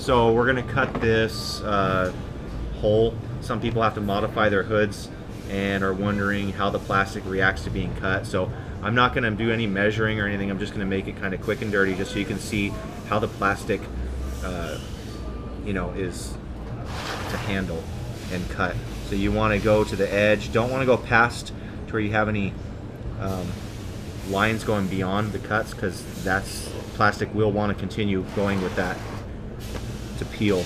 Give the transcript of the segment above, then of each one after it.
So we're gonna cut this hole. Some people have to modify their hoods and are wondering how the plastic reacts to being cut. So I'm not gonna do any measuring or anything. I'm just gonna make it kind of quick and dirty just so you can see how the plastic you know, is to handle and cut. So you wanna go to the edge. Don't wanna go past to where you have any lines going beyond the cuts, because that's plastic will want to continue going with that to peel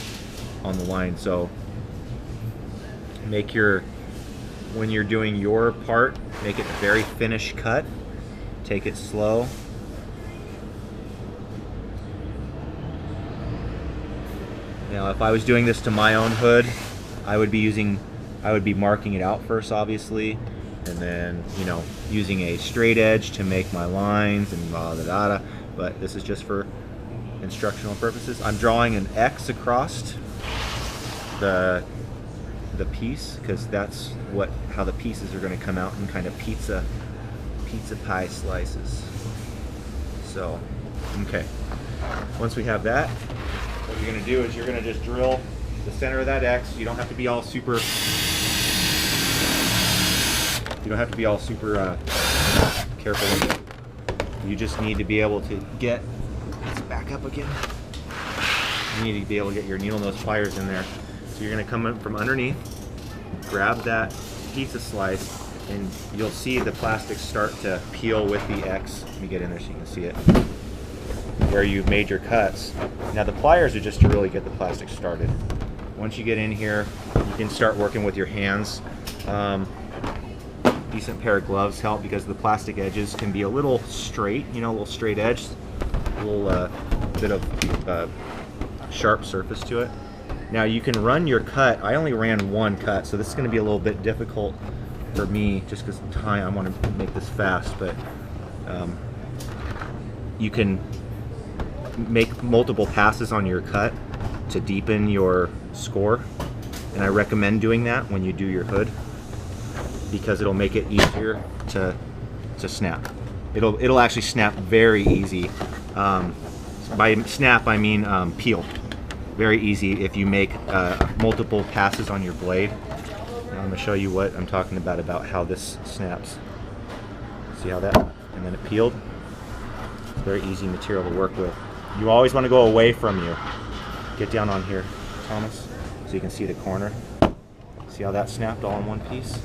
on the line. So make your, when you're doing your part, make it a very finished cut. Take it slow. Now if I was doing this to my own hood, I would be marking it out first, obviously, and then, you know, using a straight edge to make my lines and blah, blah, blah, blah. But this is just for instructional purposes. I'm drawing an X across the piece, because that's how the pieces are going to come out in kind of pizza pie slices. So, okay. Once we have that, what you're going to do is you're going to just drill the center of that X. You don't have to be all super. You don't have to be all super careful with it. You just need to be able to get, let's back up again. You need to be able to get your needle nose pliers in there. So you're going to come in from underneath, grab that pizza slice, and you'll see the plastic start to peel with the X. Let me get in there so you can see it. Where you've made your cuts. Now the pliers are just to really get the plastic started. Once you get in here, you can start working with your hands. Decent pair of gloves help, because the plastic edges can be a little straight, you know, a little straight edge, a little bit of sharp surface to it. Now you can run your cut. I only ran one cut, so this is going to be a little bit difficult for me just because of time. I want to make this fast, but you can make multiple passes on your cut to deepen your score, and I recommend doing that when you do your hood, because it'll make it easier to snap. It'll actually snap very easy. By snap I mean peel. Very easy if you make multiple passes on your blade. Now I'm going to show you what I'm talking about how this snaps. See how that, and then it peeled. Very easy material to work with. You always want to go away from you. Get down on here, Thomas, so you can see the corner. See how that snapped all in one piece?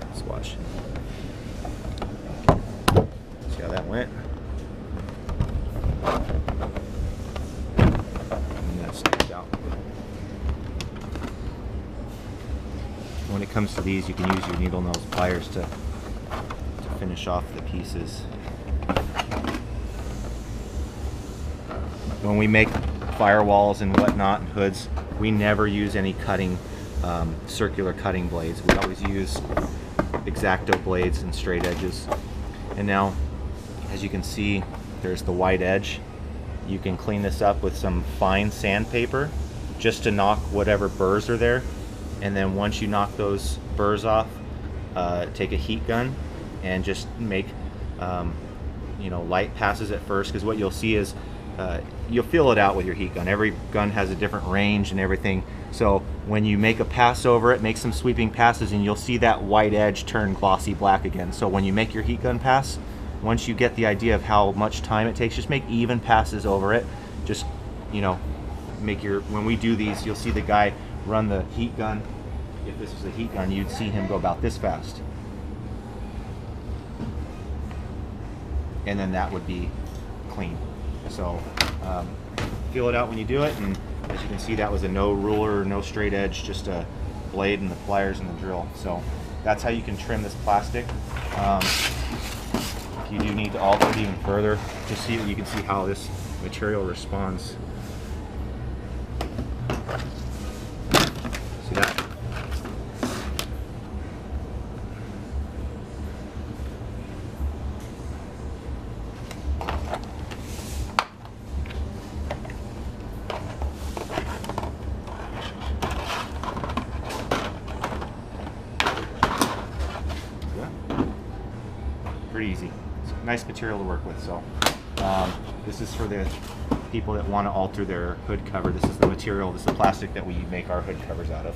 Let's watch. See how that went? And that snapped out. When it comes to these, you can use your needle nose pliers to finish off the pieces. When we make firewalls and whatnot and hoods, we never use any cutting, circular cutting blades. We always use X-Acto blades and straight edges. And now, as you can see, there's the white edge. You can clean this up with some fine sandpaper just to knock whatever burrs are there. And then once you knock those burrs off, take a heat gun and just make you know, light passes at first, because what you'll see is you'll feel it out with your heat gun. Every gun has a different range and everything. So when you make a pass over it, make some sweeping passes, and you'll see that white edge turn glossy black again. So when you make your heat gun pass, once you get the idea of how much time it takes, just make even passes over it. Just, you know, make your, when we do these, you'll see the guy run the heat gun. If this was a heat gun, you'd see him go about this fast. And then that would be clean. So feel it out when you do it, and as you can see, that was a no ruler, no straight edge, just a blade and the pliers and the drill. So that's how you can trim this plastic. If you do need to alter it even further, just so you can see how this material responds. See that? Pretty easy. It's a nice material to work with. So this is for the people that want to alter their hood cover. This is the material, this is the plastic that we make our hood covers out of.